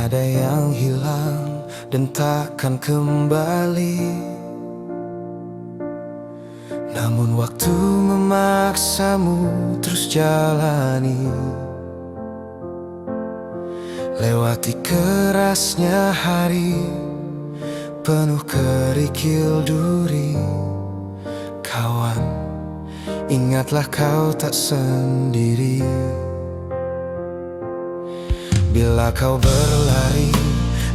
Ada yang hilang dan takkan kembali, namun waktu memaksamu terus jalani. Lewati kerasnya hari penuh kerikil duri. Kawan, ingatlah kau tak sendiri. Bila kau berlari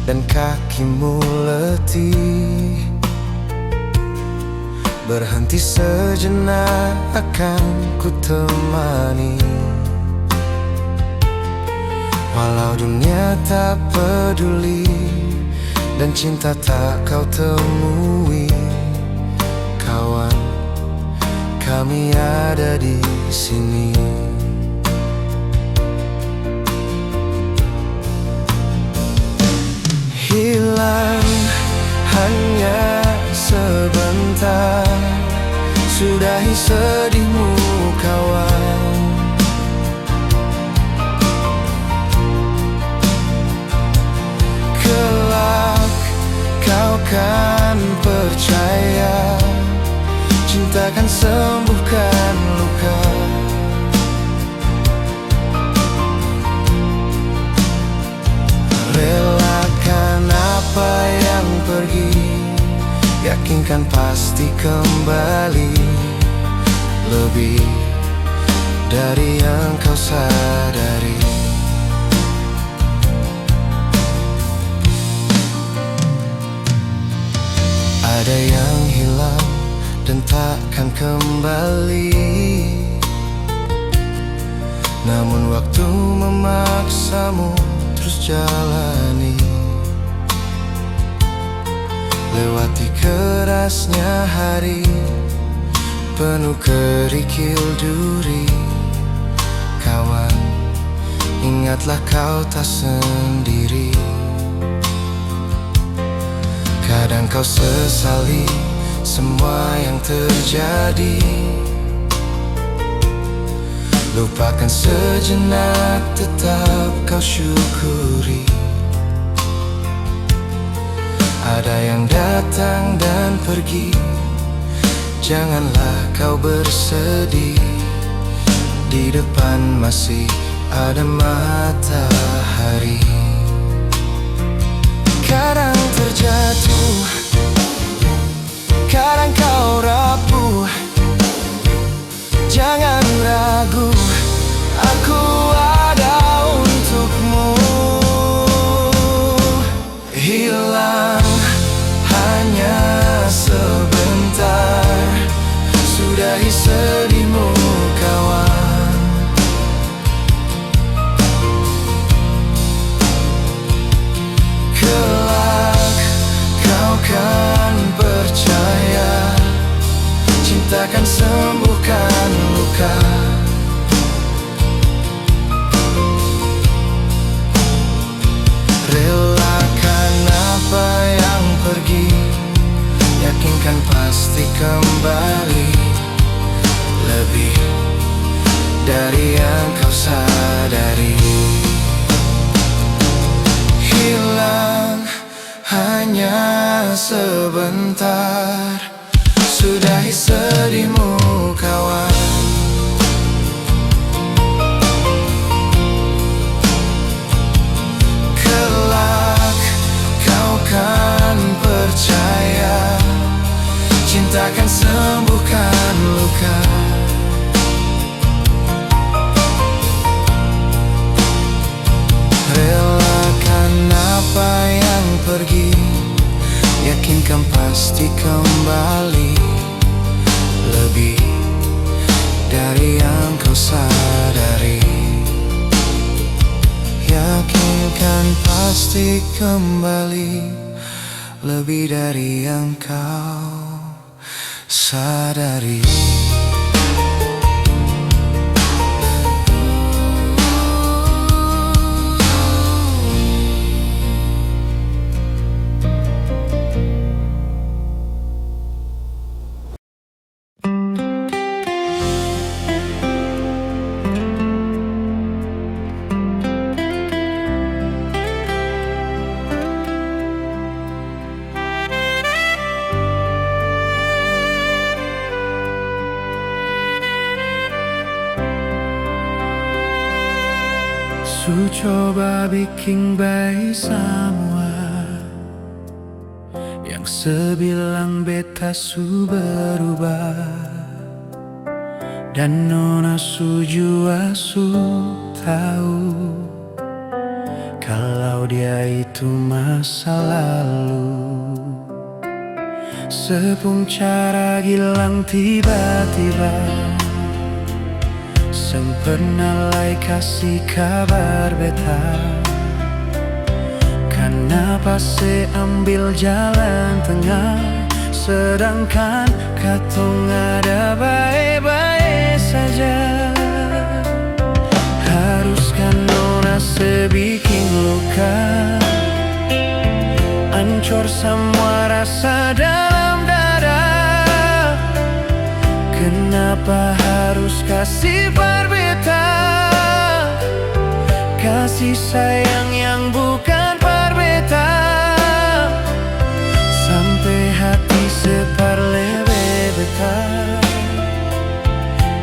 dan kakimu letih, berhenti sejenak, akan ku temani. Walau dunia tak peduli dan cinta tak kau temui, kawan, kami ada di sini. Hilang hanya sebentar, sudahi sedihmu kawan. Kelak kau kan percaya, cinta kan sembuhkan luka. Relakan apa yang pergi, yakinkan pasti kembali. Lebih dari yang kau sadari. Ada yang hilang dan takkan kembali, namun waktu memaksamu terus jalani. Lewati kerasnya hari penuh kerikil duri. Kawan, ingatlah kau tak sendiri. Kadang kau sesali semua yang terjadi, lupakan sejenak, tetap kau syukuri. Ada yang datang dan pergi, janganlah kau bersedih. Di depan masih ada matahari. Kadang terjatuh, kadang kau rapuh, jangan ragu, aku ada untukmu. Hilang hanya sebentar, sudahi sedihmu kawan. Kelak kau kan percaya, cinta kan sembuhkan luka. Relakan apa yang pergi, yakinkan pasti kembali. Lebih dari yang kau sadari. Hilang hanya sebentar, sudahi sedihmu kawan. Kelak kau kan percaya, cinta kan sembuhkan luka. Relakan apa yang pergi, yakinkan pasti kembali. Lebih dari yang kau sadari. Yakinkan pasti kembali. Lebih dari yang kau sadari. Su coba bikin baik semua yang sebilang beta su berubah, dan nona su jua su tahu kalau dia itu masa lalu. Sepung cara gilang tiba-tiba, sempurna lai kasih kabar beta. Kenapa se ambil jalan tengah, sedangkan katong ada baik-baik saja. Haruskah nona sebikin luka, hancur semua rasa dalam dada? Kenapa harus kasih berbeda, kasih sayang yang bukan berbeda, sampai hati separlebe beta.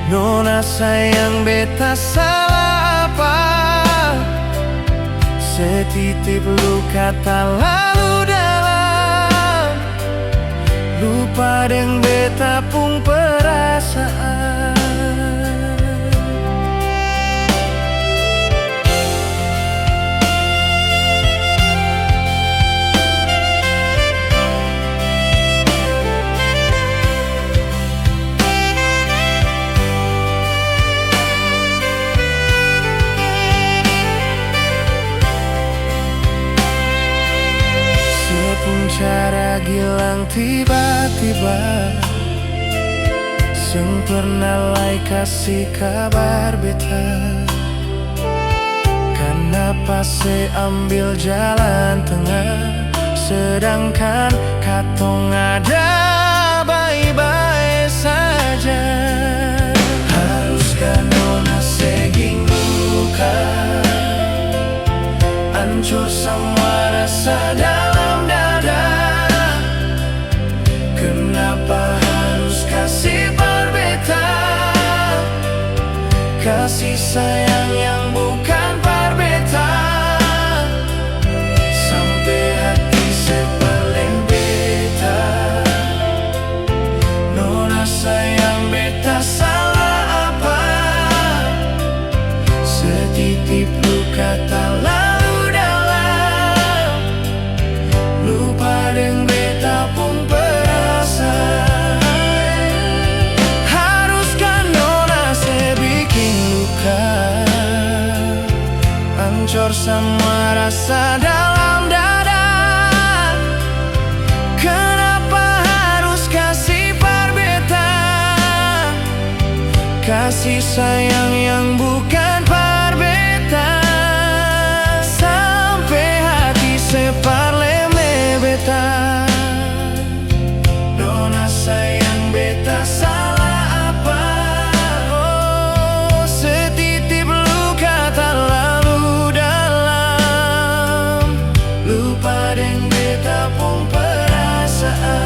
Nona sayang beta salah apa? Setitip luka tak lalu dalam, lupa deng beta pun perasaan. Cara gilang tiba-tiba, sempurna lai kasih kabar beta. Kenapa se ambil jalan tengah, sedangkan katong ada baik-baik saja. Haruskah nona seging luka, hancur semua rasa dalam dada? Kenapa harus kasih berbeda, kasih sayang yang bukan berbeda, sampai hati sepaling beta. Nona sayang beta salah apa? Setitip luka tak lalu dalam, lupa deng beta pun perasaan. Haruskah nona sebikin luka, hancur semua rasa dalam dada? Kenapa harus kasih berbeda, kasih sayang yang bukan berbeda, sampai hati separleme beta. Nona sayang beta salah apa? Oh, setitip luka tak lalu dalam, lupa deng beta pun perasaan.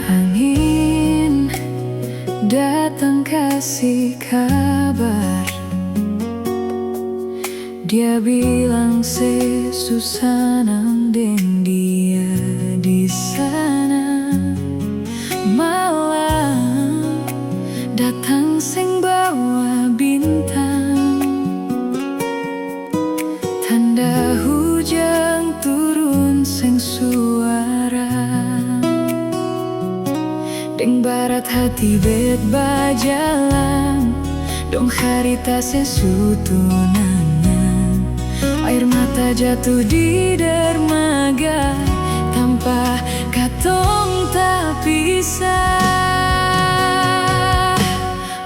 Angin datang kasih kabar, dia bilang se susah nandeng dia di sana. Malam datang sing bawa bintang, tanda hujan turun sing suara. Deng barat hati bet bajalan, dong harita sesutunangan. Air mata jatuh di dermaga, tanpa katong tak pisah.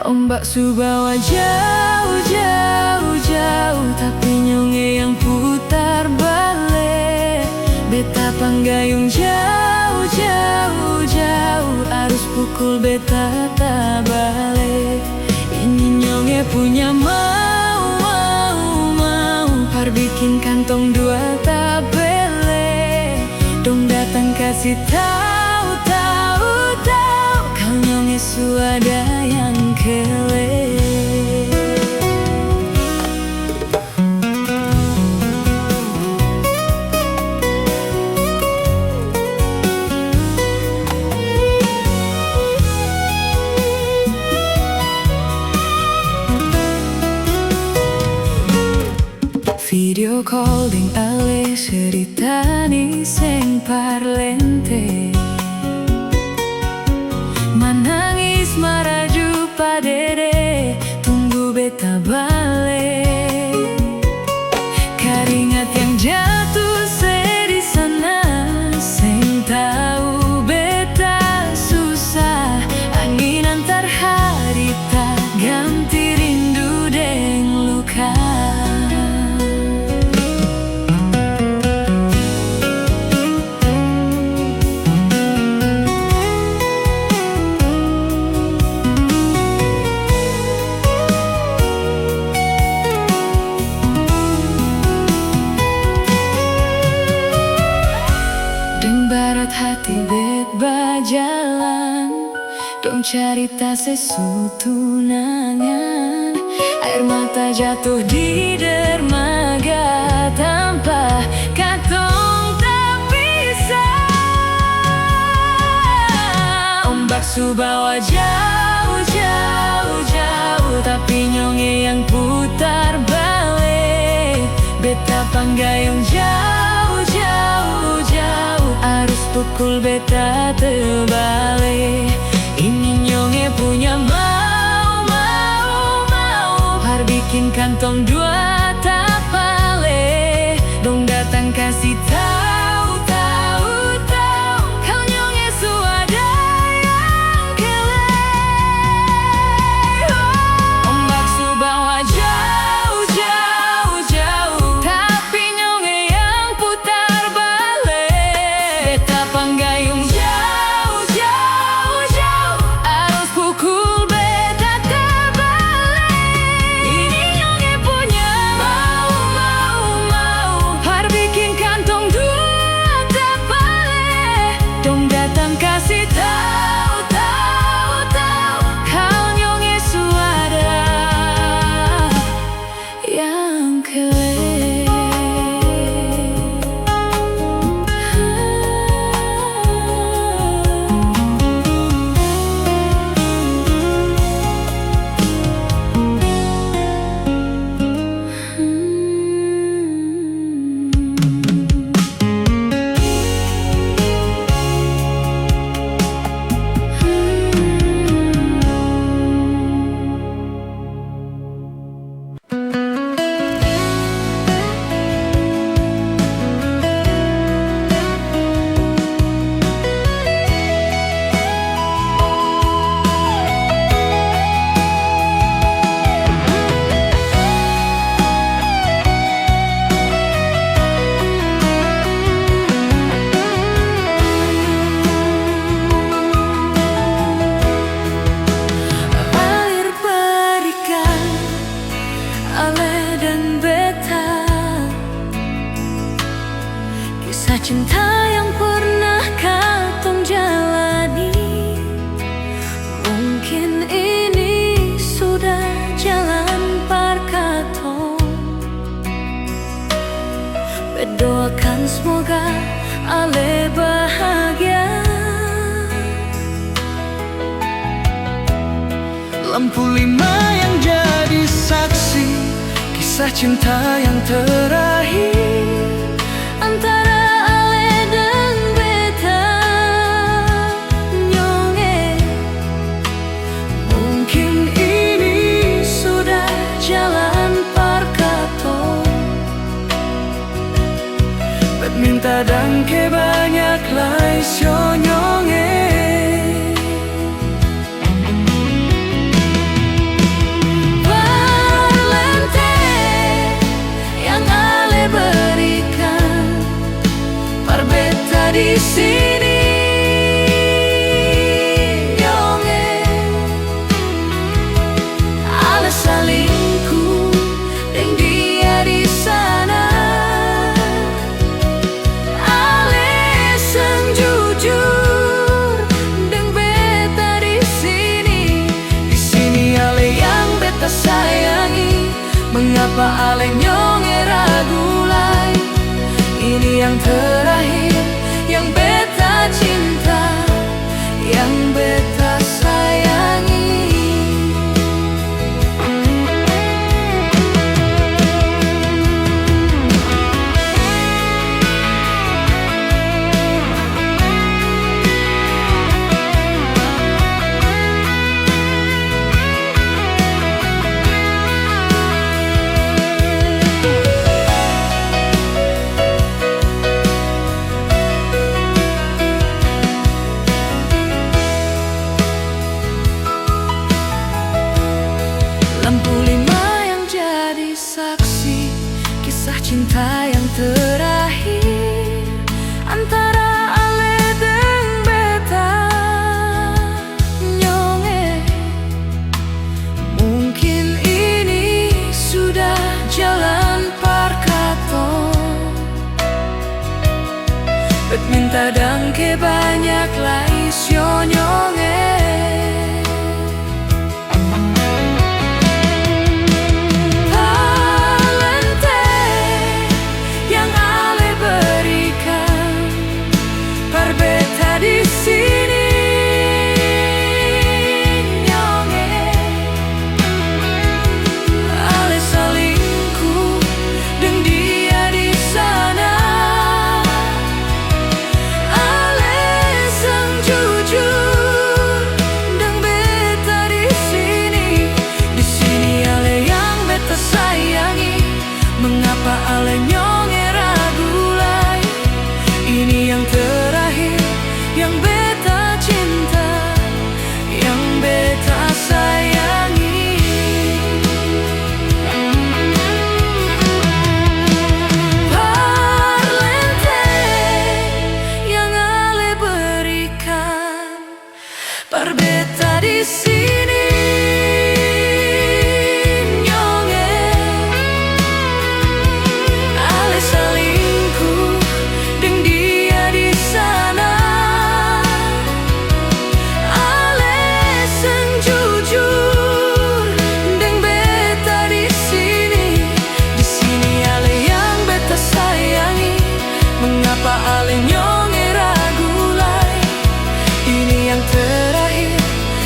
Ombak subawa jauh, jauh, jauh, tapi nyonge yang putar balik. Beta panggayung jauh, jauh, jauh, arus pukul beta tak balik. Ini nyonge punya par bikin kantong dua tak bele. Dong datang kasih tahu, tahu, tahu, kau nyonge suada yang kele. Video calling ale ceritani seng parlente, manangis maraju padere, tunggu beta balik. Keringat yang jatuh di sana, seng tahu beta susah. Angin antar harita ganti rindu deng luka. Hati bet bajalan, dong carita sesutunangan. Air mata jatuh di dermaga, tanpa katong tak pisah. Ombak subawa jauh, jauh, jauh, tapi nyonge yang putar balik. Beta panggayung jauh, jauh, jauh, arus pukul beta terbalik. Ini nyonge punya par bikin kantong dua tak bale. Dong datang kasih tahu, tahu, tahu, kau nyonge suada yang kele. Ombak subawa jauh, jauh, jauh, tapi nyonge yang putar balik. Beta panggayung jauh, jauh, jauh, arus pukul beta terbalik. Ini nyonge punya par bikin kantong dua tak balik. Dong datang kasih tahu, tahu, tahu, kau nyonge suada yang kele. Air berikan ale dan beta, kisah cinta yang pernah katong jalani. Mungkin ini sudah jalan par katong. Berdoakan semoga ale bahagia. Lampu lima yang jadi saksi kisah cinta yang terakhir Antara ale dan beta, nyonge minta dangke banyak lai syonyonge. Parlente yang ale berikan, parbeta di sini nyonge. Ale salingku deng dia di sana. Ale seng jujur deng beta di sini. Di sini ale yang beta sayangi. Mengapa ale nyonge ragu lai? Ini yang terakhir, yang beta cinta, yang beta sayangi. Lampu lima yang jadi saksi kisah cinta yang terakhir antara ale deng beta nyonge. Mungkin ini sudah jalan parkato. Bet minta dangke banyak lai syonyonge. Di sini nyonge. Ale salingku deng dia di sana. Ale sang jujur deng beta di sini. Di sini ale yang beta sayangi. Mengapa ale nyonge ragu lai? Ini yang terakhir, yang beta cinta, yang beta sayangi. Parlente yang ale berikan, parbeta di sini nyonge. Ale salingku deng dia di sana. Mengapa ale nyonge ragu lai? Ini yang terakhir,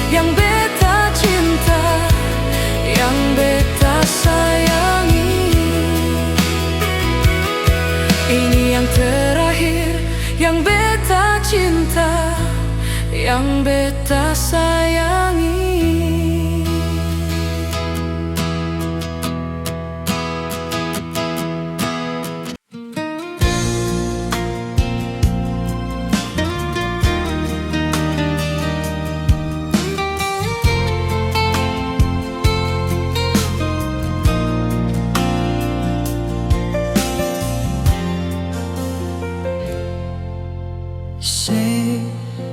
yang beta cinta, yang beta sayangi. Ini yang terakhir, yang beta cinta, yang beta sayangi.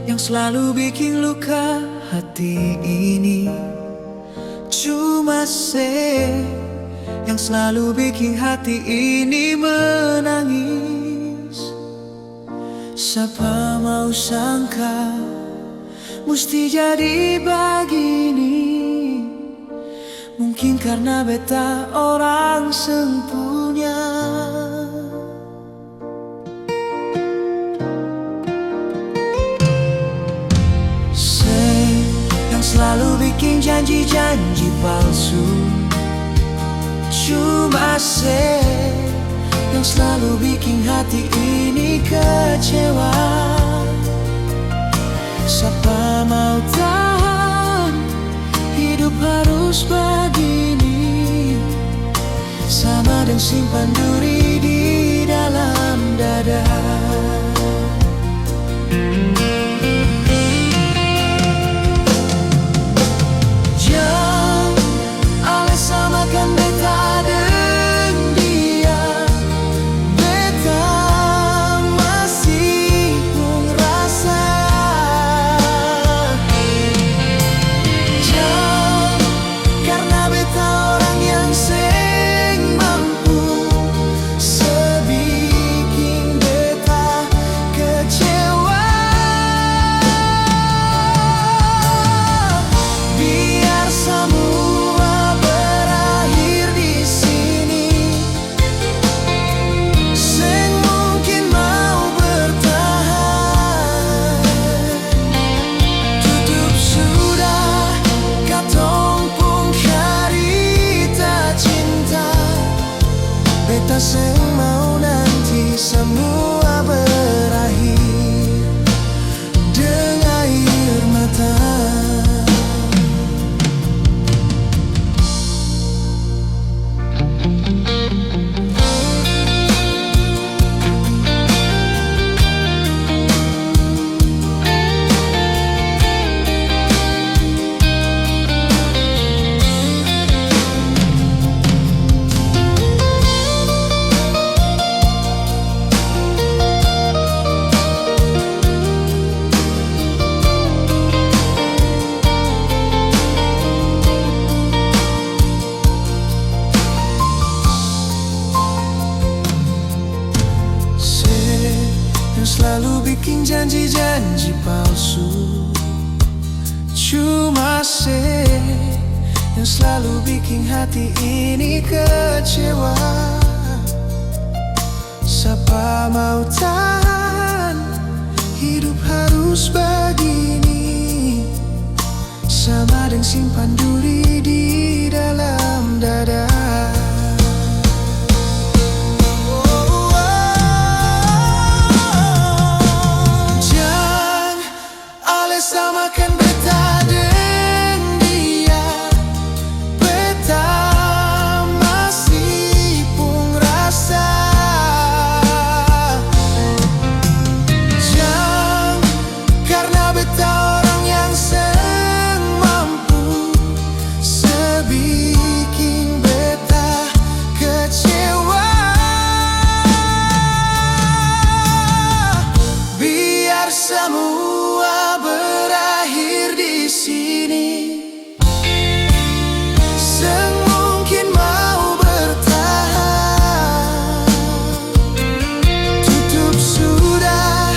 Yang selalu bikin luka hati ini cuma yang selalu bikin hati ini menangis. Siapa mau sangka mesti jadi begini. Mungkin karena beta orang sempurna. Selalu bikin janji-janji palsu. Cuma yang selalu bikin hati ini kecewa. Siapa mau tahan hidup harus begini, sama dan simpan duri di dalam dada. selalu bikin janji-janji palsu. Cuma yang selalu bikin hati ini kecewa. Siapa mau tahan hidup harus begini, sama dengan simpan duri di dalam dada. Jangan oleh samakan beta dengan dia. Beta masih pun rasa. Jangan karena beta orang yang seng mampu, sebikin beta kecewa. Biar semua berakhir di sini. Seng mungkin mau bertahan. Tutup sudah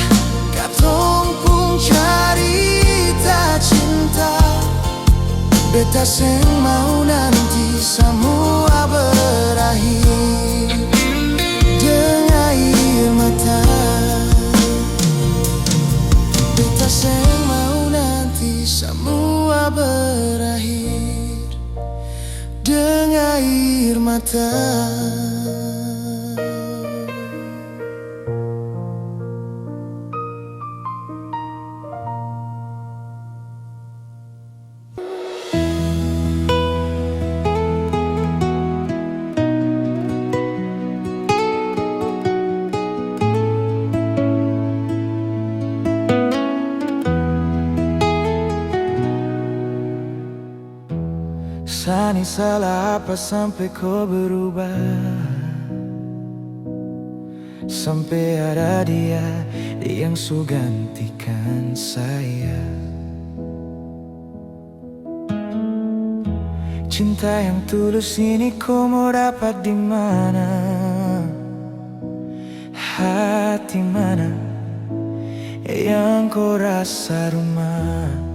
katong pun cerita cinta. Beta seng mau nanti semua berakhir dengan air mata. Beta seng mau nanti semua berakhir dengan air mata. Sani salah apa sampai kau berubah? Sampai ada dia yang su gantikan saya. Cinta yang tulus ini kau mau dapat di mana? Hati mana yang kau rasa rumah?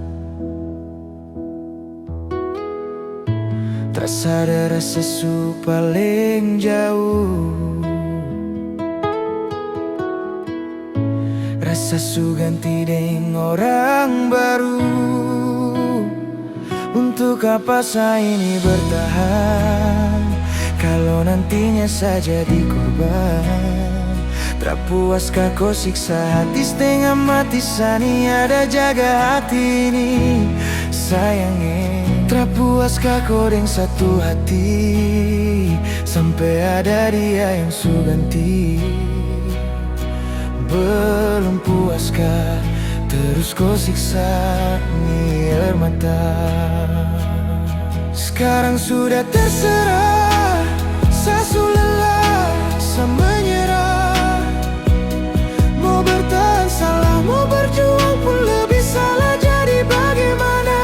Tak sadar rasa su paling jauh. Rasa su ganti dengan orang baru. Untuk apa saya ini bertahan kalau nantinya saja di korban? Tak puaskah kau siksa hati setengah mati? Sani ada jaga hati ini sayangnya. Tak puaskah kau dengan satu hati sampai ada dia yang su ganti? Belum puaskah terus kau siksa ni air mata? Sekarang sudah terserah, saya su lelah, saya menyerah. Mau bertahan salah, mau berjuang pun lebih salah. Jadi bagaimana?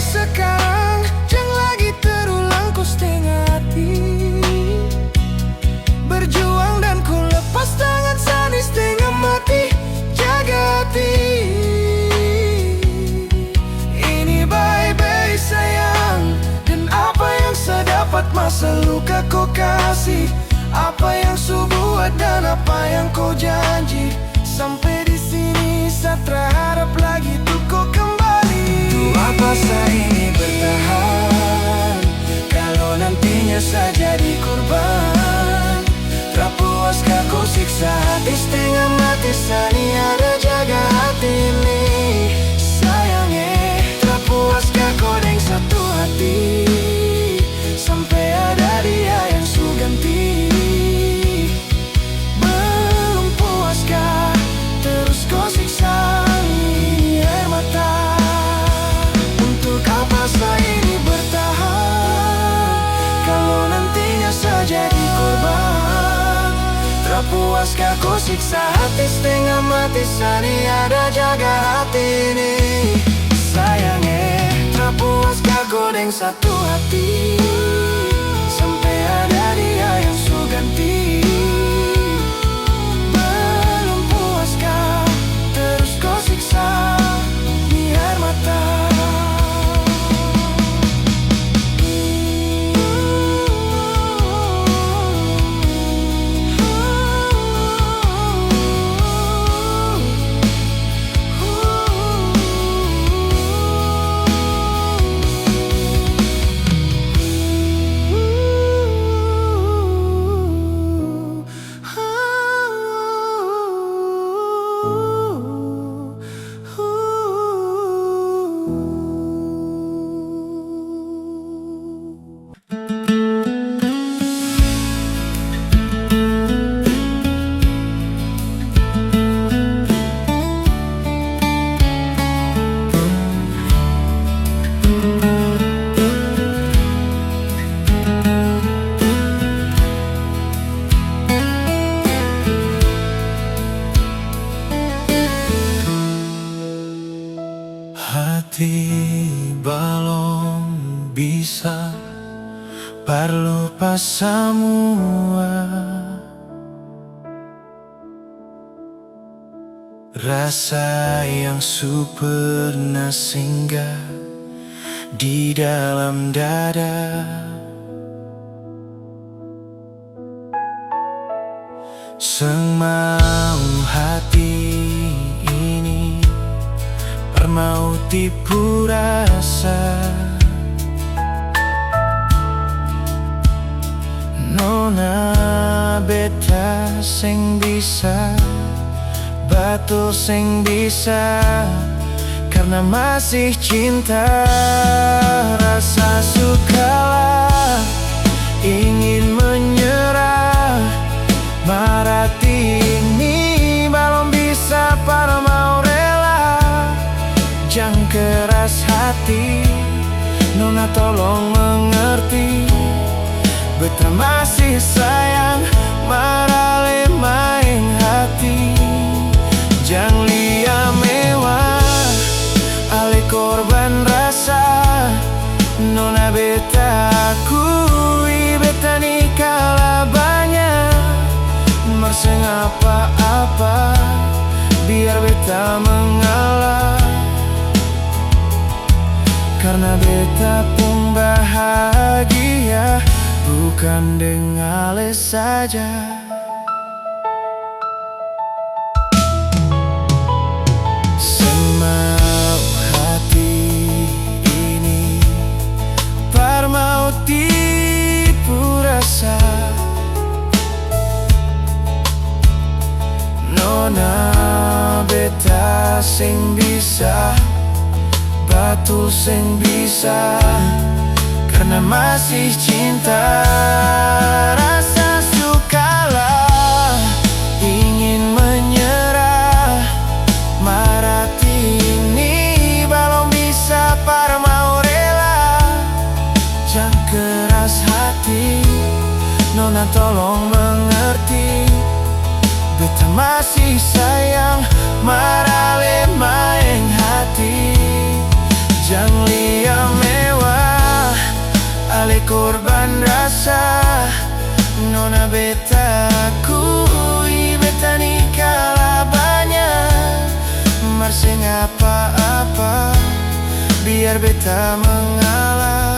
Sekarang jangan lagi terulang kau setengah hati. Berjuang dan ku lepas tangan sani setengah mati. Jaga hati ini bye-bye sayang. Dan apa yang saya dapat masa luka kau kasih? Apa yang su buat dan apa yang kau janji? Sampai di sini saya terharap lagi tuh kau kembali. Tuh apa saya ini bertahan kalau nantinya saya jadi korban? Tak puaskah ku siksa hati setengah mati, sani ada jaga hati ini. Sayangnya tak puaskah kau dengan satu hati, sampai ada dia yang su ganti. Belum puaskah terus kau siksa ini air mata. Untuk apa saya ini bertahan kalau nantinya saja jadi korban? Tak puaskah kau siksa hati setengah mati, sani ada jaga hati ini. Sayangnya tak puaskah kau dengan satu hati, sampai ada dia yang su ganti. Belum puaskah terus kau siksa ini air mata. Hati belum bisa berlupa semua rasa yang su pernah singgah di dalam dada. Semau hati ini mau tipu rasa, nona beta sing bisa, batul sing bisa, karena masih cinta. Rasa sukalah ingin menyerah, marati ini belum bisa para mau rela. Jangan keras hati, nona tolong mengerti, beta masih sayang, marale main hati. Jangan lia mewah, ale korban rasa, nona beta akui, beta ni kalah banyak, merseng apa-apa, biar beta mengalah. Karena beta pun bahagia, bukan dengan ale saja. Semau hati ini par mau tipu rasa, nona beta sing bisa, batul sing bisa, karena masih cinta. Rasa sukalah ingin menyerah, marati ini belum bisa para mau rela. Jangan keras hati, nona tolong mengerti, beta masih sayang, marale main hati. Jangan lia mewah, ale korban rasa, nona beta akui, beta ni kalah banyak, merseng apa-apa, biar beta mengalah.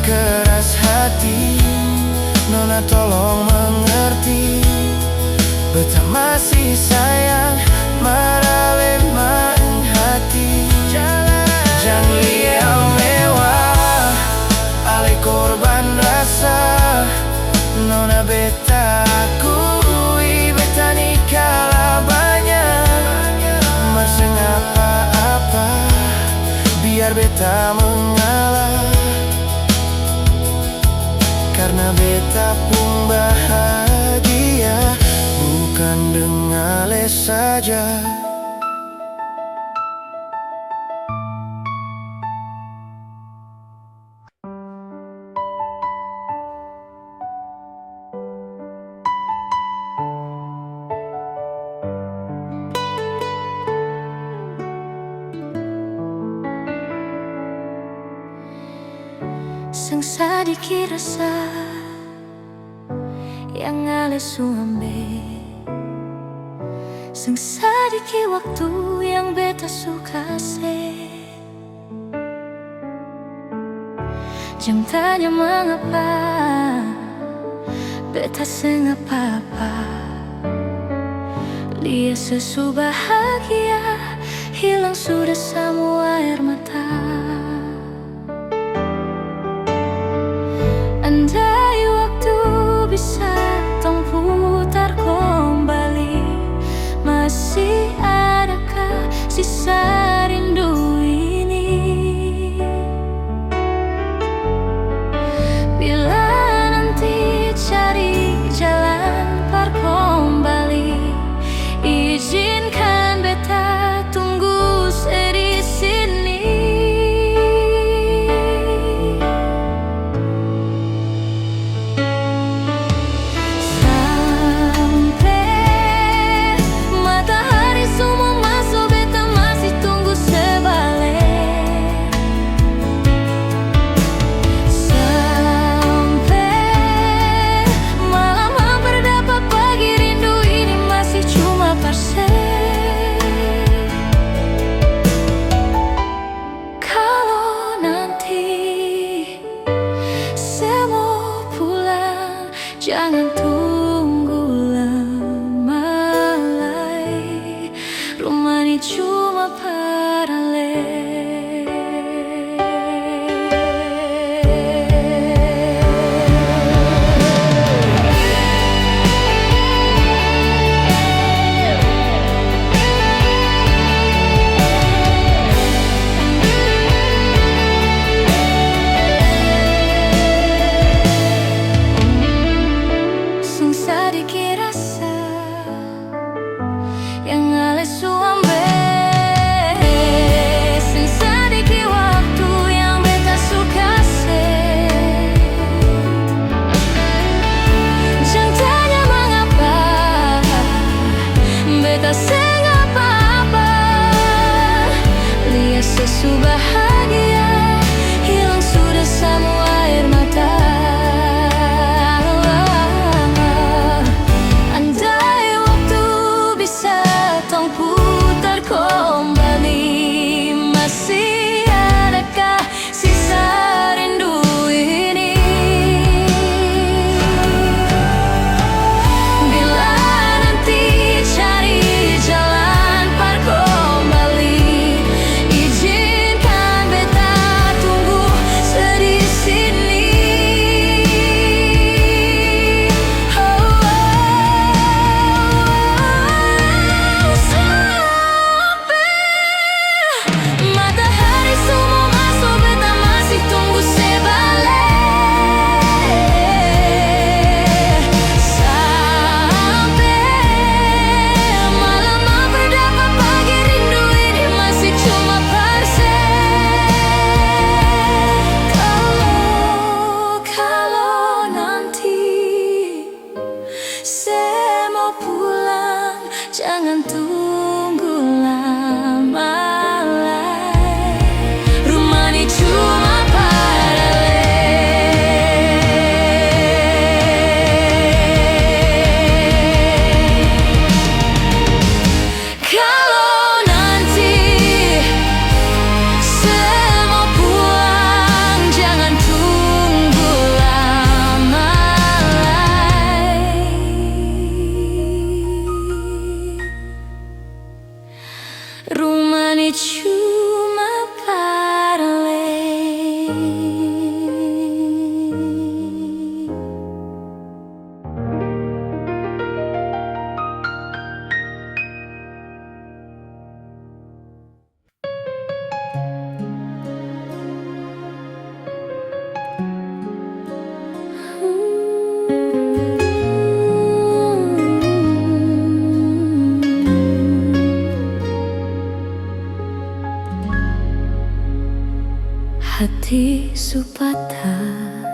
Keras kasih sayang maralema hati Jang liang mewah ale korban rasa nona beta akui beta nikah banyak Maseng apa-apa biar beta mengalah karena beta pun bahagia bukan dengan les saja. Sang sadiki rasa yang ale suambe Sang sadiki waktu yang beta suka se Jang tanya mengapa beta seng apa-apa Lia sesu bahagia hilang sudah semua air mata Andai waktu bisa tong putar kembali Masih adakah sisa rindu ini Bila nanti cari jalan par kembali Izinkan beta tunggu di sini Hati supatah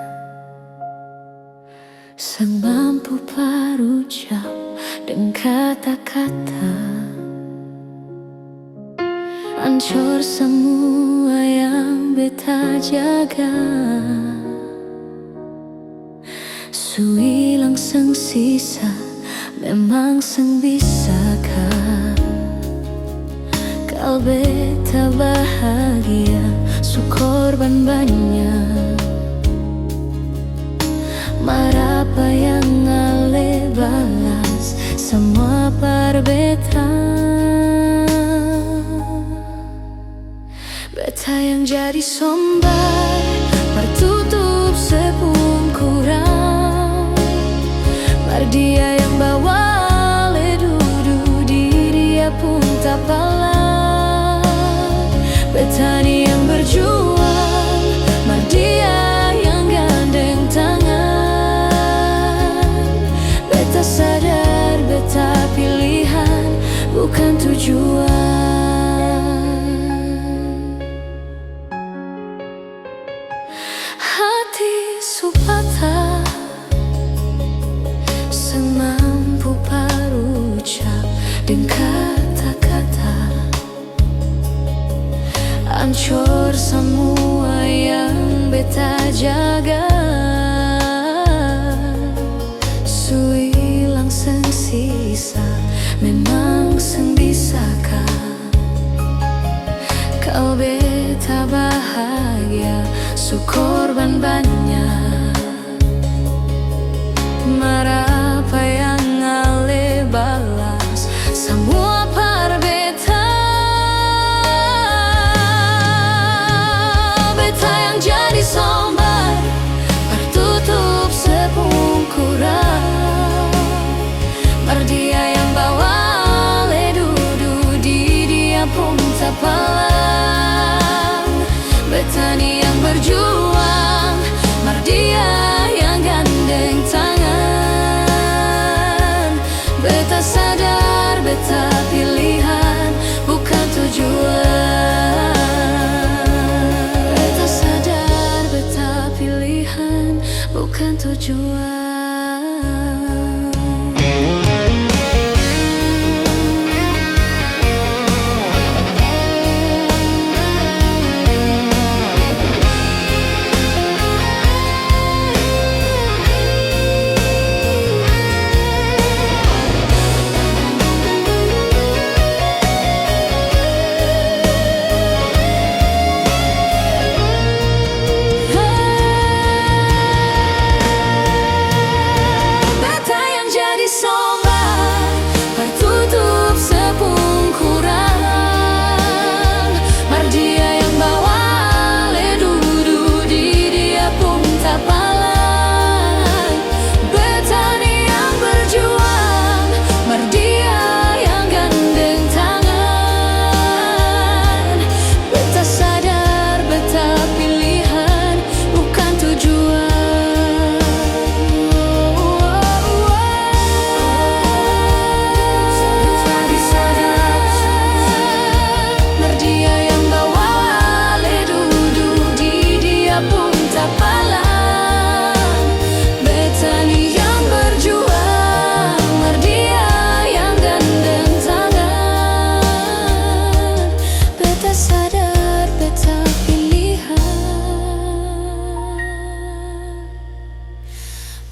sang mampu parucap dengan kata-kata, hancur semua yang beta jaga. Su hilang sang sisa, memang sang bisakah kal beta bahagia, su korban banyak. Marapa yang ale balas semua parbeta, beta yang jadi sombar tertutup sepungkuran. Mar dia yang bawa ale dudu diri dia pun tak pala. Beta ni yang berjuang, mar dia yang gandeng tangan. Beta sadar beta pilihan bukan tujuan. Hati supatah sang mampu parucap dengan kata-kata, hancur semua yang beta jaga. Su hilang sang sisa, memang sang bisakah kau beta bahagia, su korban banyak. Marapa yang ale balas semua parbeta, beta yang jadi sombar tertutup sepungkuran. Mar dia yang bawa ale dudu di dia pun tak palang. Beta ni yang berjuang, mar dia yang gandeng tangan. Beta sadar beta pilihan bukan tujuan. Beta sadar beta pilihan bukan tujuan.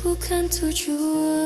Bukan tujuan.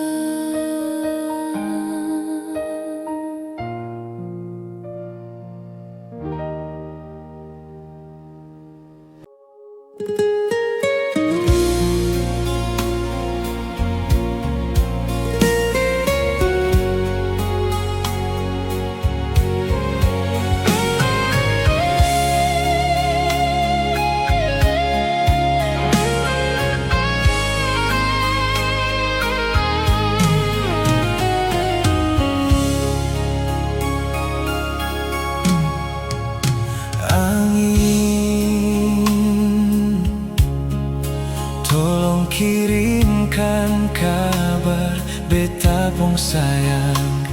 kirimkan kabar beta pung sayang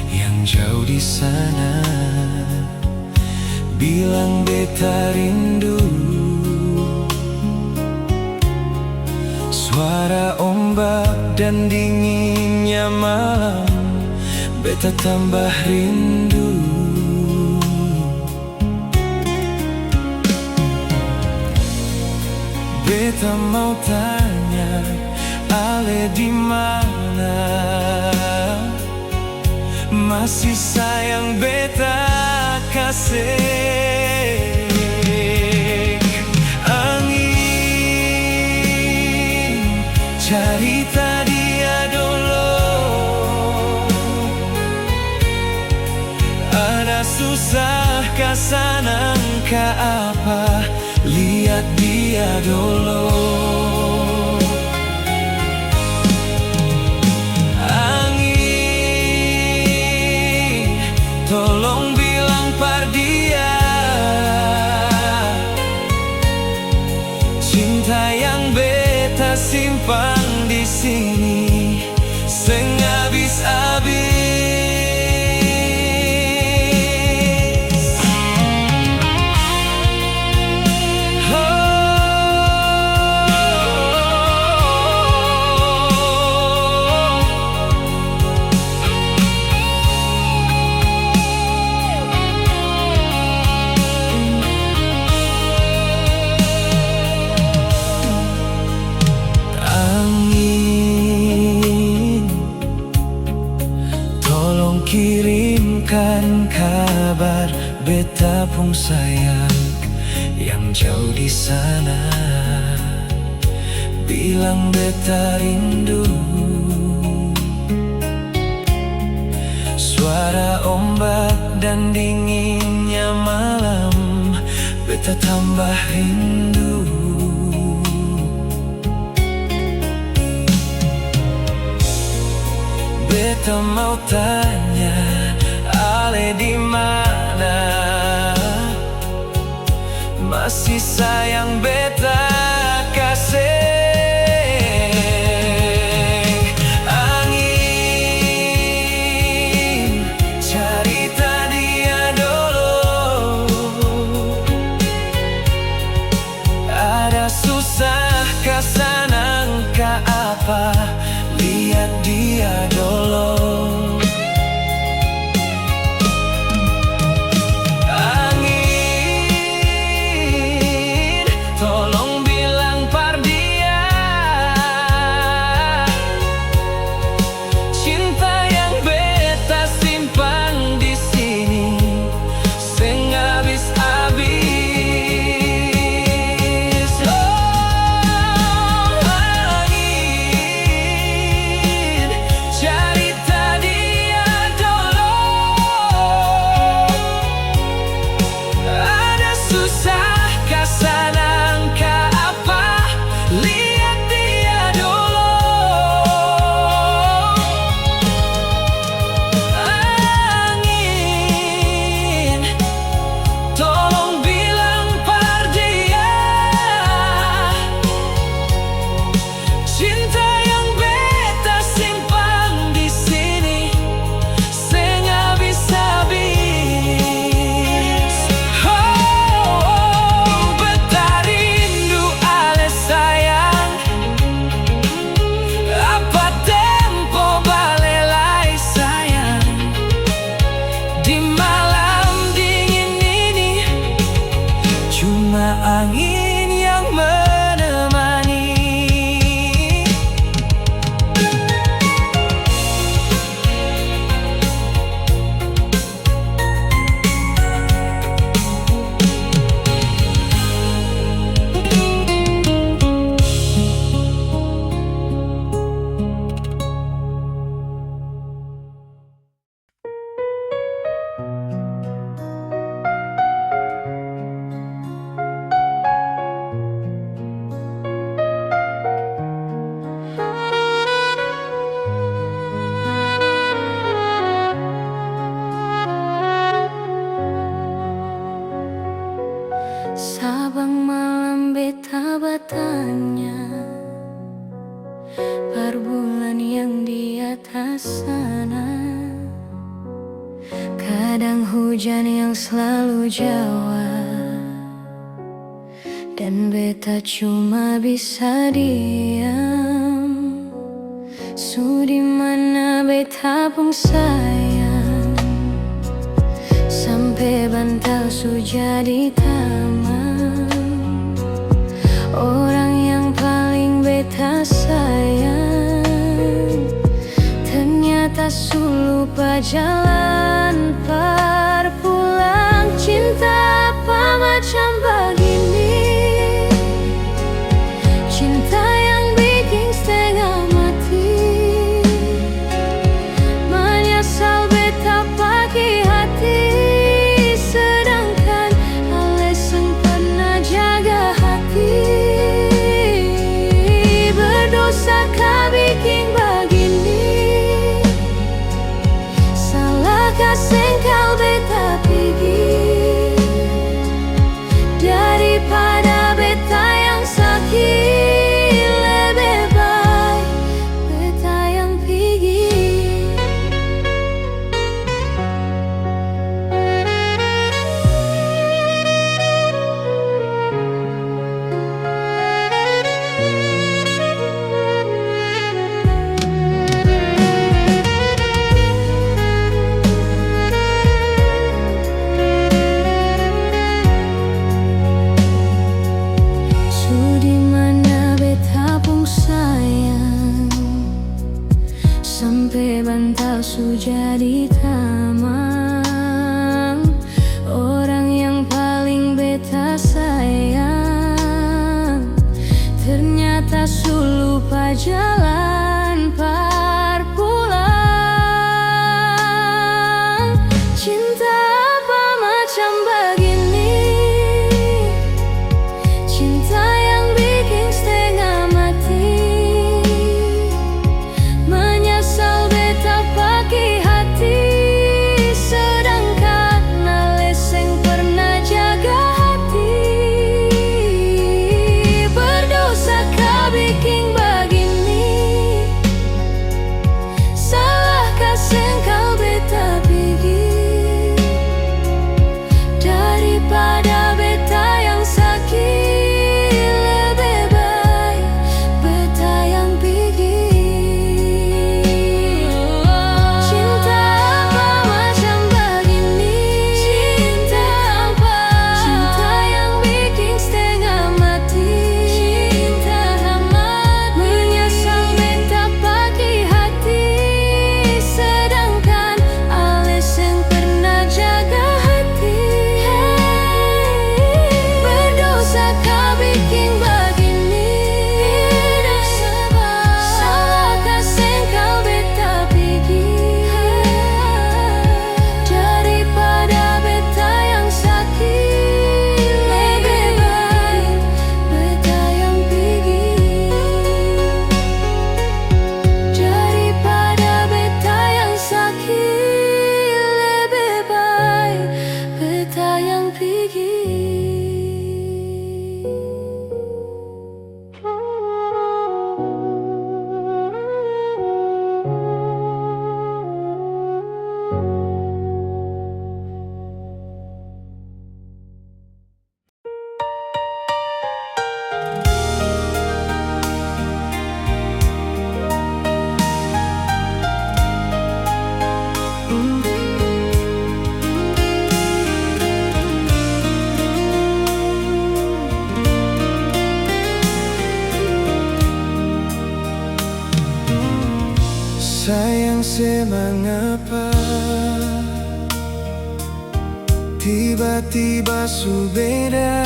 yang jauh di sana. Bilang beta rindu. Suara ombak dan dinginnya malam, beta tambah rindu. Beta mau tanya, Ale di mana? Masih sayang beta kasih. Angin cerita dia dulu, ada susah kasanang ka apa, lihat dia dulu. Angin, tolong bilang par dia, cinta yang beta simpan di sini seng habis-habis. Kirimkan kabar beta pung sayang yang jauh di sana. Bilang beta rindu. Suara ombak dan dinginnya malam, beta tambah rindu. Beta mau tanya, Ale di mana? Masih sayang beta kasih. Angin cerita dia dulu, ada susah kasanang ka apa, lihat dia dulu. Angin, tolong bilang par dia, cinta yang beta simpan di sini seng habis-habis. Oh, angin, cerita dia dulu, ada susah kasanang ka apa, lihat dia dulu. Angin, tolong bilang par dia, cinta yang beta simpan di sini seng habis-habis. Oh, beta rindu Ale sayang, apa tempo balelai sayang, di malam dingin ini cuma angin yang menemani. Sabang malam beta bertanya, hujan yang selalu jawab, dan beta cuma bisa diam. Di mana beta pun sayang, sampai bantal su jadi taman. Orang yang paling beta sayang, ternyata su lupa jalan perpulang. Cinta apa macam begini? Cinta yang bikin setengah mati, menyesal beta pagi hati, sedangkan alasan pernah jaga hati. Berdosa kah bikin begini? Salahkah sengkal beta pergi, daripada beta yang sakit? Lebih baik beta yang pergi. Di mana beta pun sayang, sampai bantal su jadi tamang. Orang yang paling beta sayang, ternyata su lupa jalan perpulang. Cinta apa macam begini? Cinta yang bikin setengah mati, menyesal beta pagi hati, sedangkan alasan pernah jaga hati. Berdosa kah bikin begini? Salahkah sengkal beta pergi, daripada beta yang sakit? Lebih baik beta yang pergi. Cinta apa macam begini? Cinta apa? Cinta yang bikin setengah mati, cinta amat, menyesal beta pagi hati, sedangkan alasan pernah jaga hati. Berdosa kah bikin begini? Salahkah sengkal beta pergi, daripada beta yang sakit? Lebih baik beta yang pergi, daripada beta yang sakit. Lebih baik beta yang pergi. Sayang semangapa tiba-tiba su beda,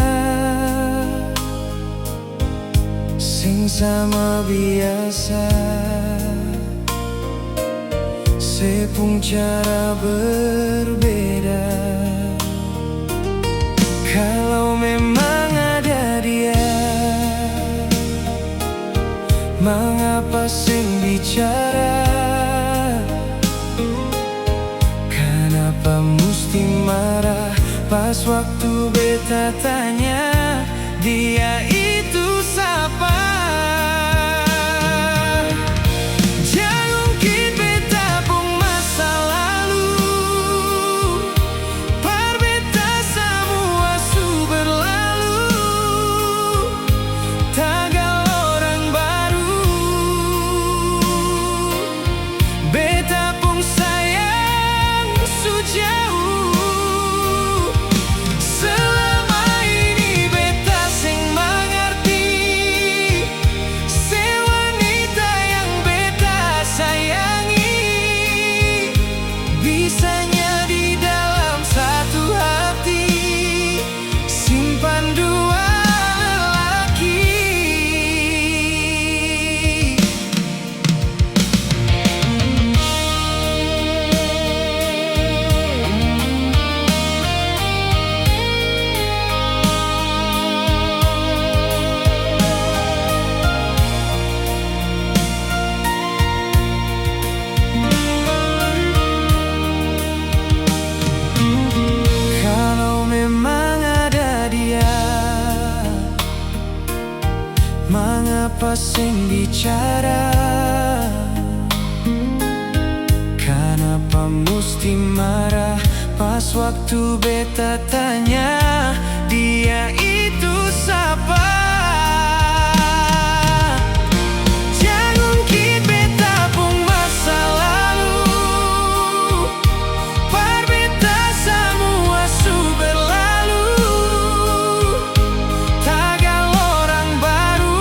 sing sama biasa, sepung cara berbeda. Kalau memang ada dia, mengapa sing bicara? Kenapa mesti marah pas waktu beta tanya dia itu siapa? Jangan ungkit beta pun masa lalu, Mengapa sing bicara? Kenapa mesti marah pas waktu beta tanya dia itu siapa? Jangan kit beta pun masa lalu, par beta semua su berlalu. Tagal orang baru,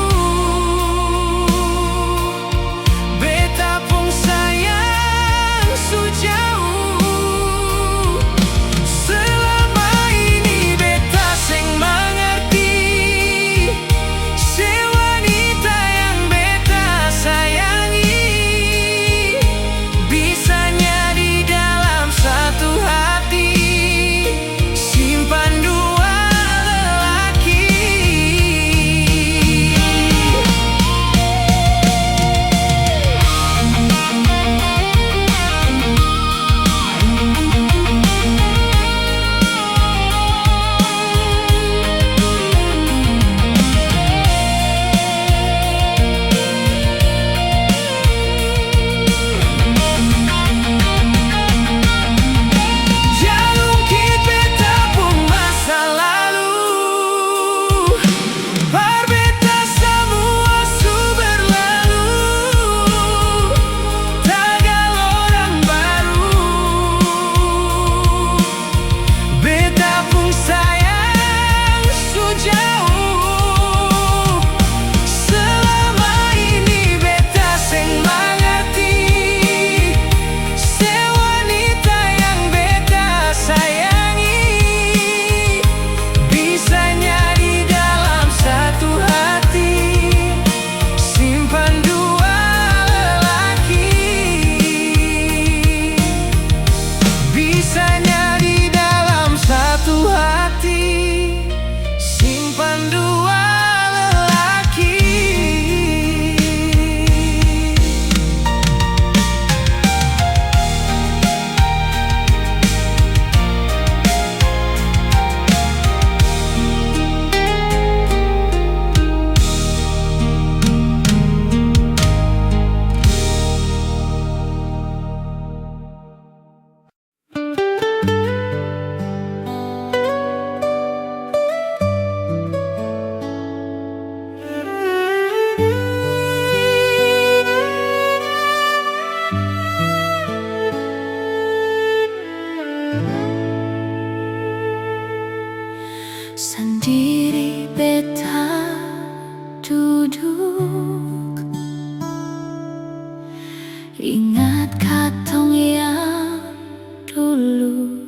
beta pun sayang su jauh. Selama ini beta seng mengerti si wanita yang beta sayangi. Bisanya di dalam satu hati simpan dua lelaki. Jangan kit beta pun masa lalu, par beta semua su berlalu. Tagal orang baru, beta pun sayang su jauh. Selama ini beta seng mengerti si wanita yang beta sayangi. Bisanya di dalam satu hati simpan dua lelaki. Bisanya di dalam satu hati simpan dua lelaki. Sendiri beta duduk, ingat katong yang dulu.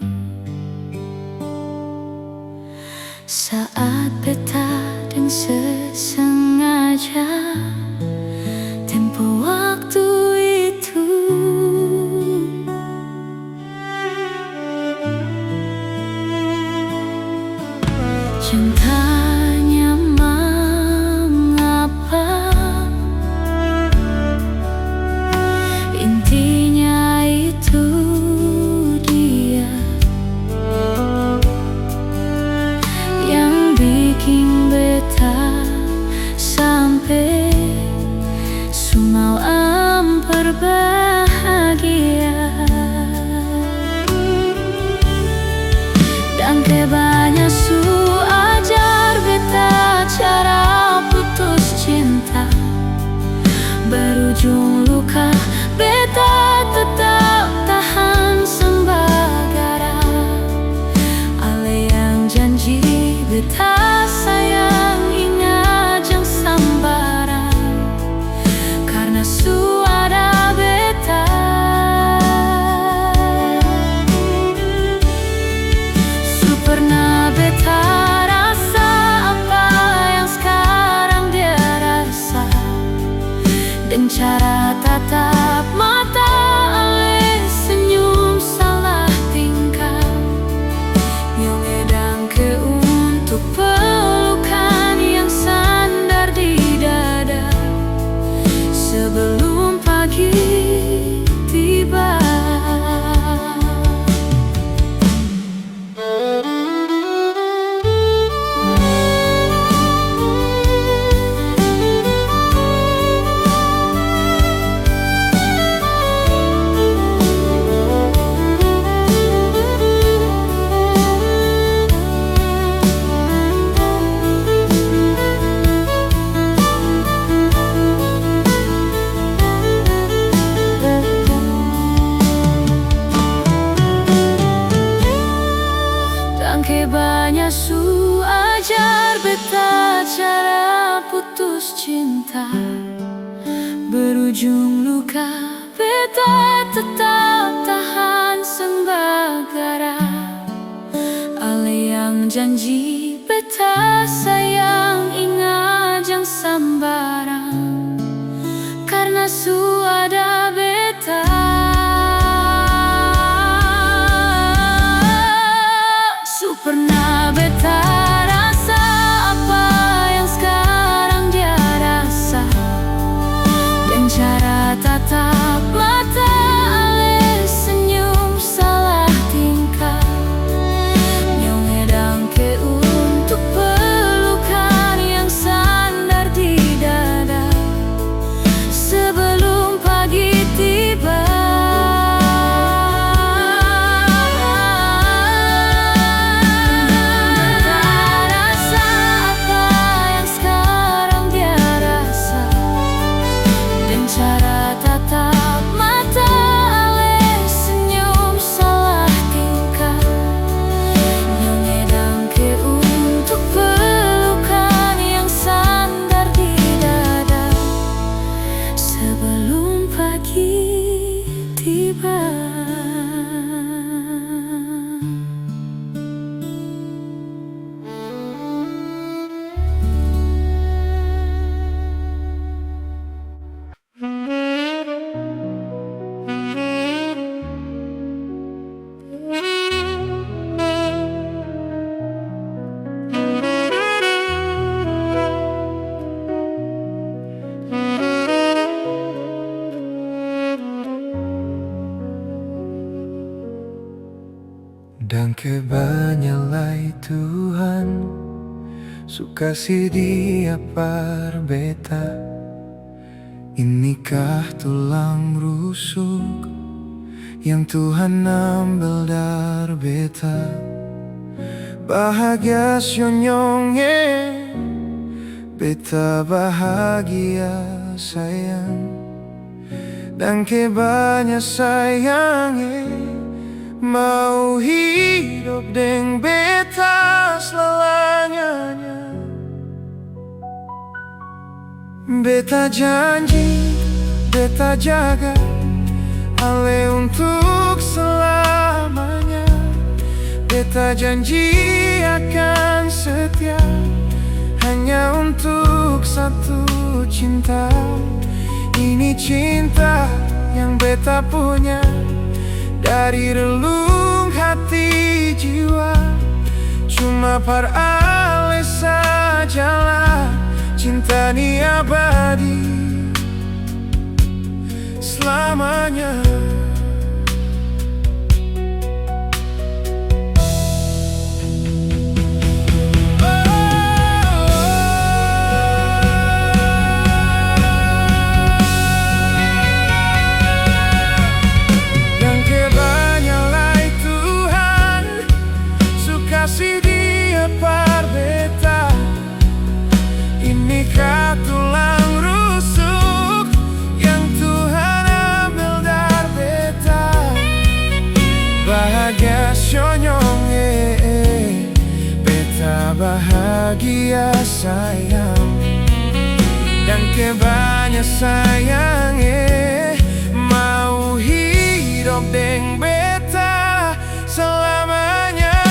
Saat beta dan sesengaja tempo waktu itu. Cintanya mengapa? Intinya itu dia yang bikin beta sampai semalam berbahagia. Dan kebanyak su ajar beta cara putus cinta. Berujung luka beta tetap tahan sembagara. Ale yang janji beta sayang ingat jang sambara. Karena su ada beta, su pernah beta rasa apa yang sekarang dia rasa. Dan cara tatap mata ale senyum salah tingkah. Yang edang ke untuk pelukan yang sandar di dada. Sebelum pagi tiba. kasus cinta berujung luka, beta tetap tahan sembagara. Ale yang janji beta sayang ingat jang sambarang, karena su ada beta. Su pernah beta rasa apa yang sekarang dia rasa, dan cara tatap mata ale senyum salah tingkah, nyong edang ke untuk pelukan yang sandar di dada sebelum pagi tiba. Dan kebanyalah Tuhan su kasih dia par beta. Inikah tulang rusuk yang Tuhan ambil dari beta. Bahagia syonyonge, beta bahagia sayang. Dan kebanyakan sayangnya mau hidup dengan beta selamanya. Beta janji, beta jaga ale untuk selamanya. Beta janji akan setia hanya untuk satu cinta. Ini cinta yang beta punya dari relung hati jiwa. Cuma par ale sajalah cinta ni abadi selamanya. Tulang rusuk yang Tuhan ambil dari beta. Bahagia syonyonge, beta bahagia sayang. Dan kebanyakan sayangnya mau hidup dengan beta selamanya.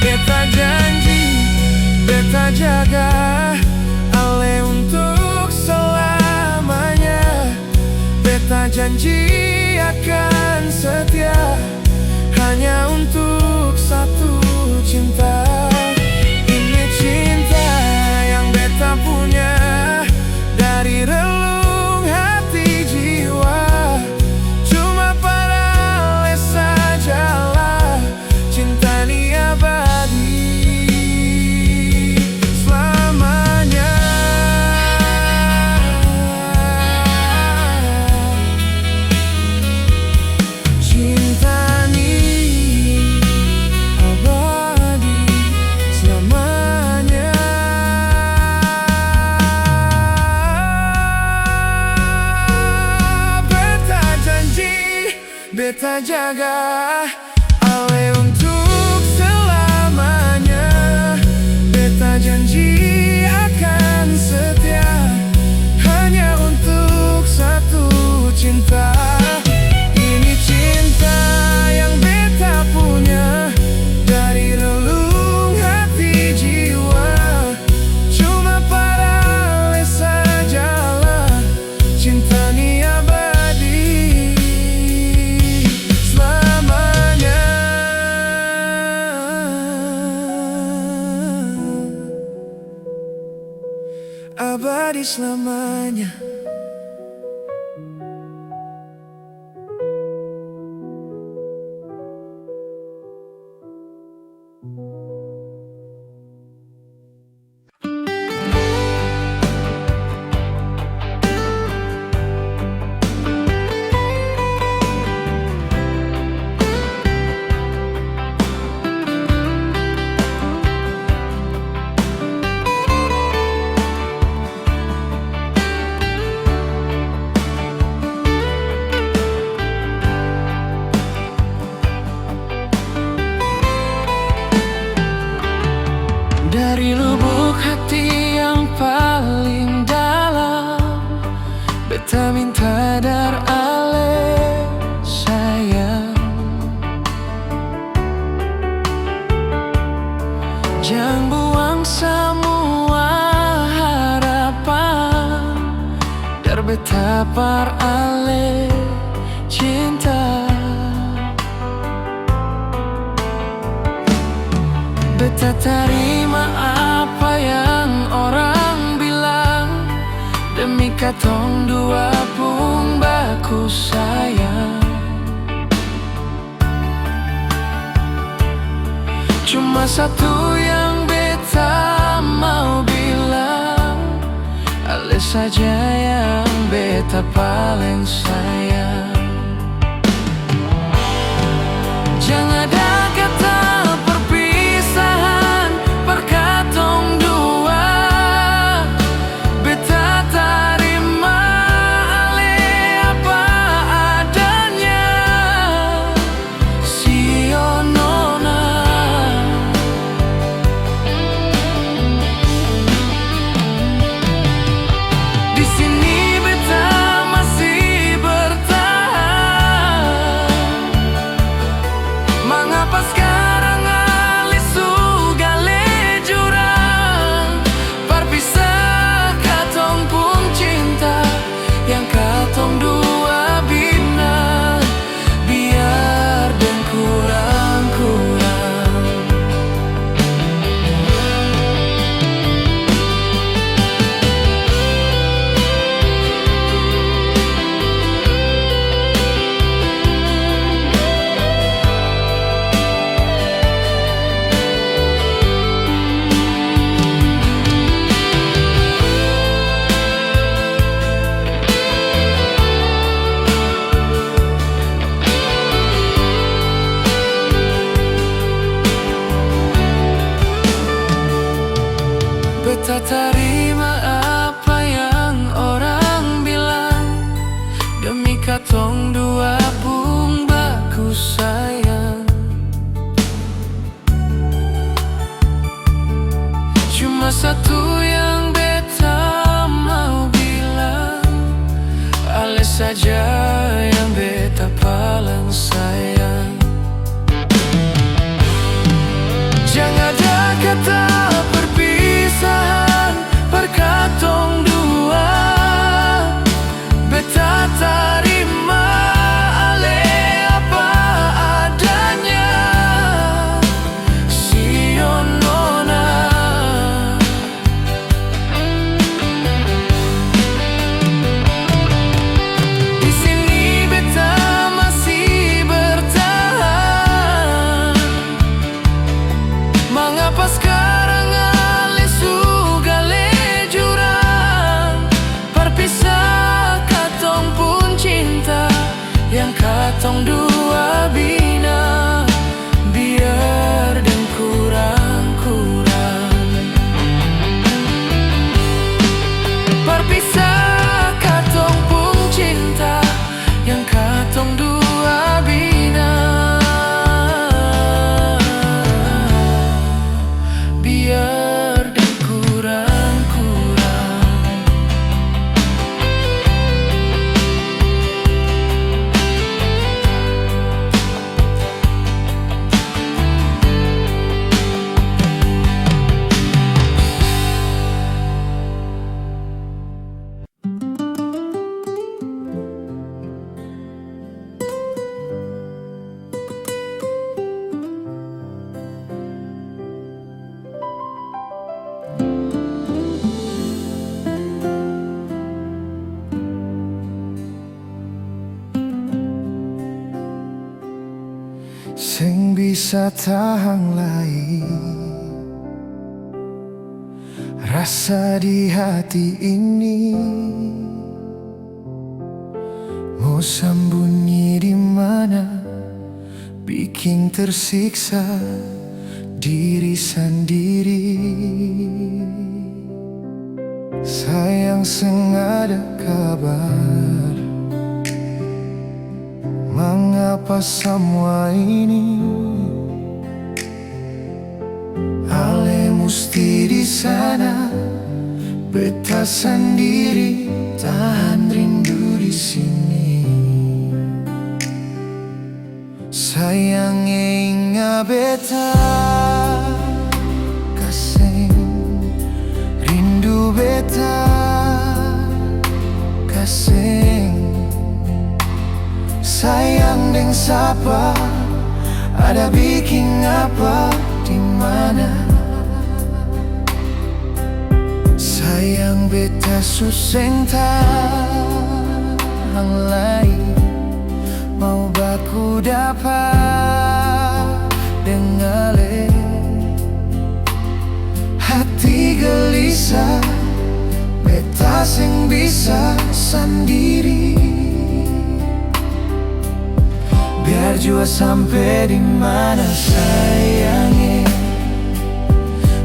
Beta janji, beta jaga ale untuk selamanya. Beta janji akan setia hanya untuk satu cinta. Ini cinta yang beta punya dari relung hati jiwa. Cuma pada ale sajalah cinta ni abadi selamanya. Cinta ni abadi selamanya. Beta janji, beta jaga ale untuk selamanya. Beta janji abadi selamanya. Dari lubuk hati yang paling dalam, beta minta dar ale sayang. Jangan buang semua harapan, dar beta par ale cinta. Beta terima apa yang orang bilang, demi katong dua pun baku sayang. Cuma satu yang beta mau bilang, ale saja yang beta paling sayang. Jangan ada kata beta terima apa yang orang bilang, demi katong dua pun baku sayang. Cuma satu yang beta mau bilang, ale saja yang beta paling sayang. Jangan ada kata perpisahan perkatong dua, beta terima ale apa adanya. Sion nona, di sini beta masih bertahan. bisa tahan lagi. Rasa di hati ini mau sembunyi di mana, bikin tersiksa diri sendiri. Sayang sengaja kabar, mengapa semua ini Ale mesti di sana, beta sendiri tahan rindu di sini. Sayangnya ingat beta kasih rindu beta kasih. Sayang deng sapa, ada bikin apa di mana? Sayang beta suseng tahan lain, mau baku dapat dengale. Hati gelisah, beta sing bisa sendiri. Biar jua sampai di mana sayangnya,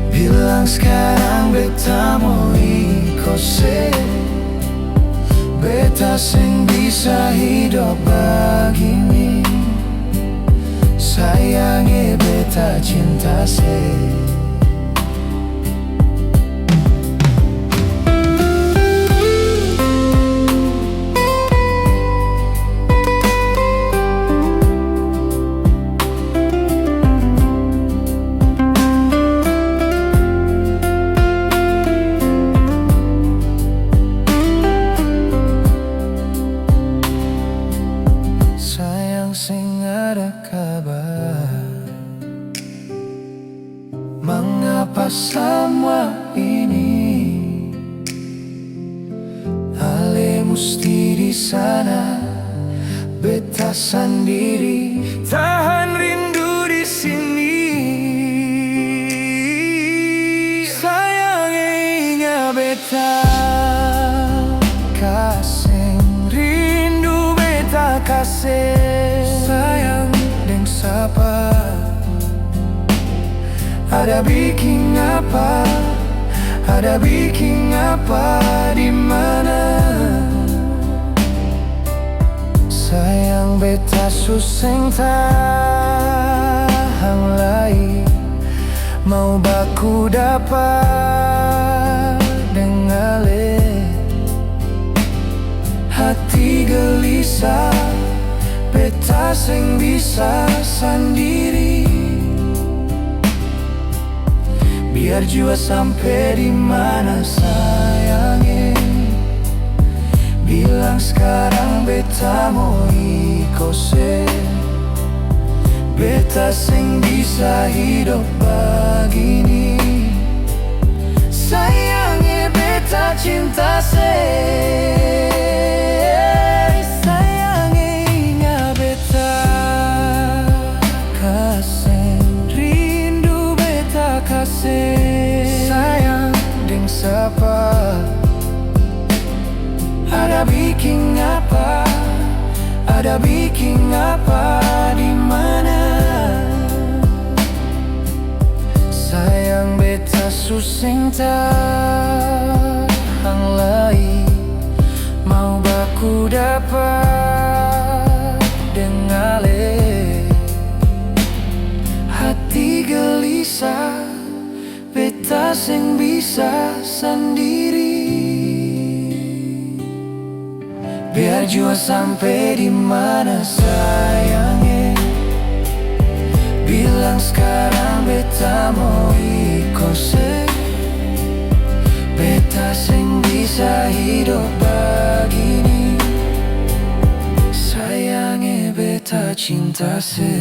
bilang sekarang beta mau ikose. Beta sing bisa hidup begini, sayangnya beta cinta se. Sing ada kabar, mengapa semua ini Ale mesti di sana, beta sendiri tahan rindu di sini. Sayangnya ingat beta kasih rindu beta kasih. Sayang deng sapa, ada bikin apa, ada bikin apa di mana? Sayang beta suseng tahan lagi, mau baku dapat dengale. Hati gelisah, beta sing bisa sendiri. Biar jua sampai di mana sayangnya, bilang sekarang beta mau ikose. Beta sing bisa hidup begini, sayangnya beta cinta se. Sayang deng sapa, ada bikin apa, ada bikin apa di mana? Sayang beta suseng tahan lagi, mau baku dapat dengale. Hati gelisah, beta sing bisa sendiri. Biar jua sampai di mana sayangnya, bilang sekarang beta mau ikose. Beta sing bisa hidup begini, sayangnya beta cinta se.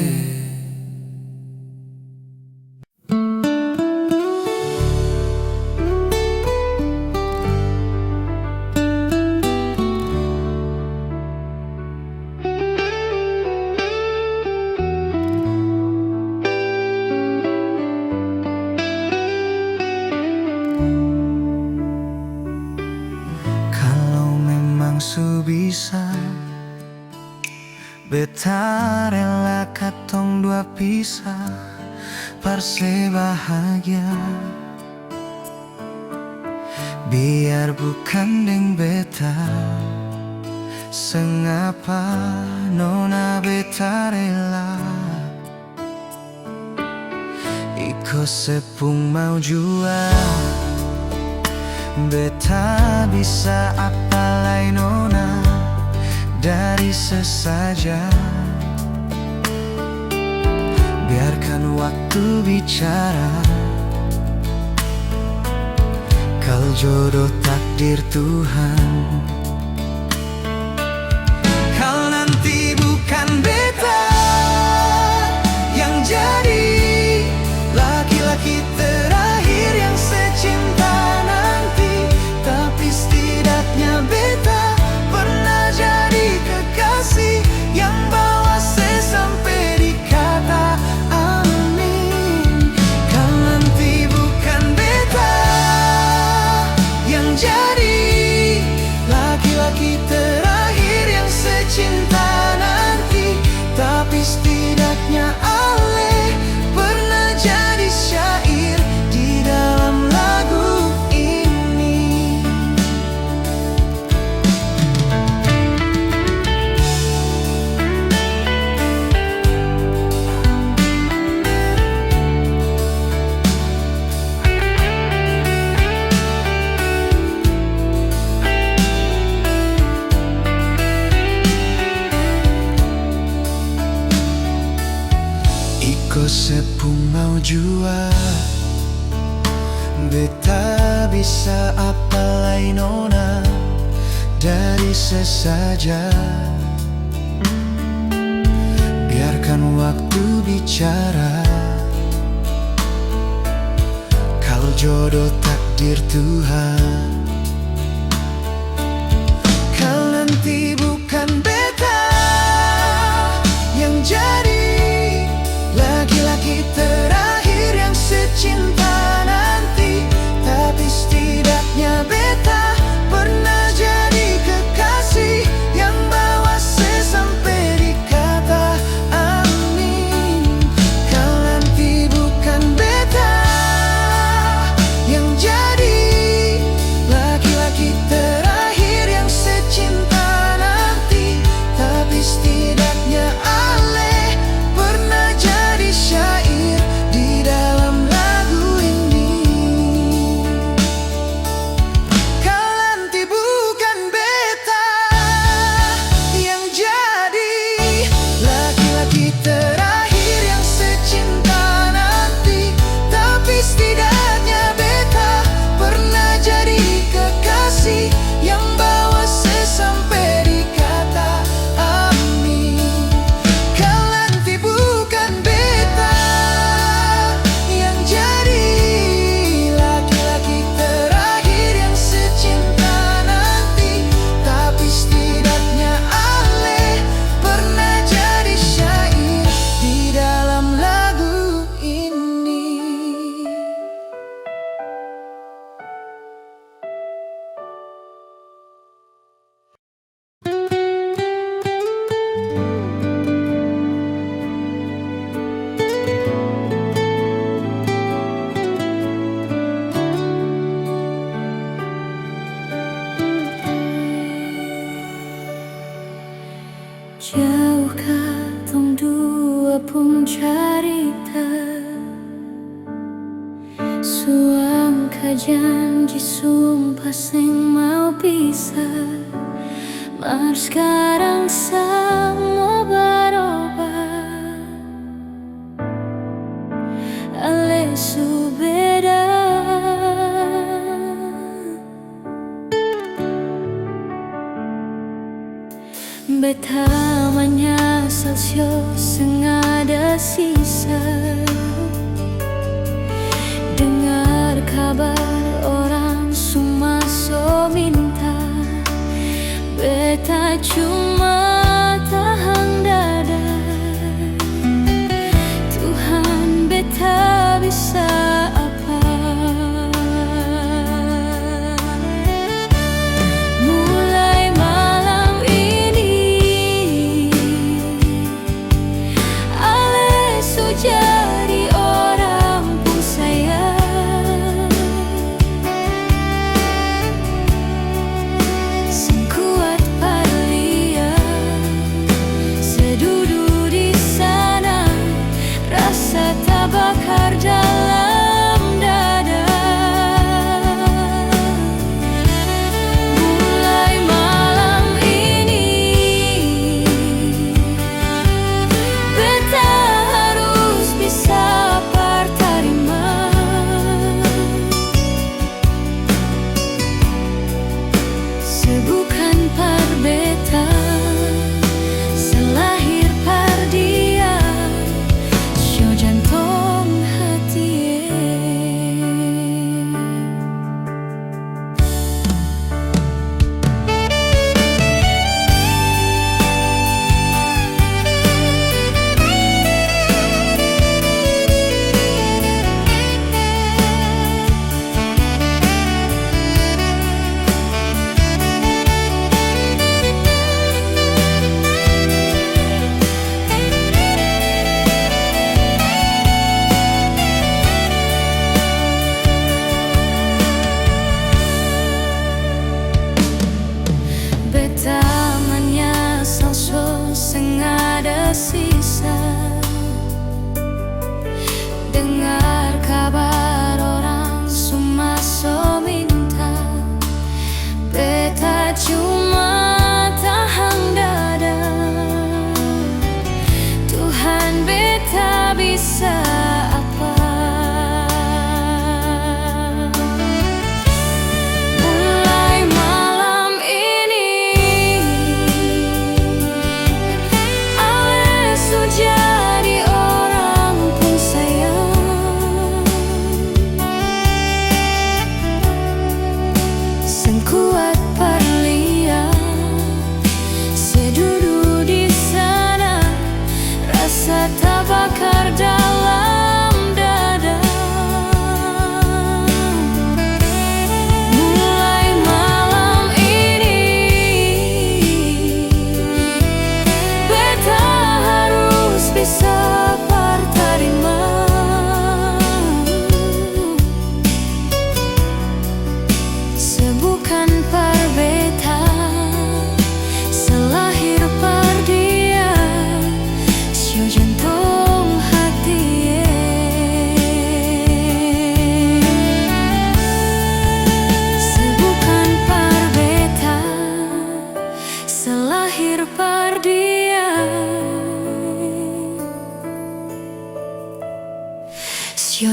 Beta rela katong dua pisah parse bahagia. Biar bukan deng beta, sengapa nona beta rela. Iko sepung mau jua, beta bisa apa lain nona dari sesaja. Biarkan waktu bicara, kal jodoh takdir Tuhan. Kal nanti bukan beta yang jadi laki-laki terakhir yang secinta nanti, tapi setidaknya beta pernah jadi kekasih yang bawa saya sampai di kata amin. Kal nanti bukan beta yang jadi laki-laki terakhir yang secinta nanti, tapi setidaknya ale pernah jadi syair di dalam lagu ini. Iko sepung mau jua, beta bisa apa lain nona dari sesaja. Biarkan waktu bicara, kalau jodoh takdir Tuhan. Kalau nanti bukan beta yang jadi laki-laki terakhir yang secinta nanti, tapi setidaknya beta pernah jadi kekasih yang bawa saya sampai di kata amin. Kal nanti bukan beta yang jadi laki-laki terakhir yang secinta nanti, tapi setidaknya ale pernah jadi syair di dalam lagu ini. Kal nanti bukan beta yang jadi laki-laki terakhir yang secinta nanti, tapi setidaknya beta pernah jadi kekasih yang bawa saya sampai di kata amin. Kal nanti bukan beta yang jadi laki-laki terakhir yang secinta nanti, tapi setidaknya ale pernah jadi syair di dalam lagu ini. Jauhkah tong dua pun carita, suangka janji sumpah sing mau pisah, mar sekarang sama berubah. Ale su beda, beta menyesal sio sing ada sisa. Dengar kabar orang semua so minta, beta cuma tahan dada. Tuhan beta bisa apa? Mulai malam ini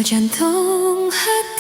jantung hati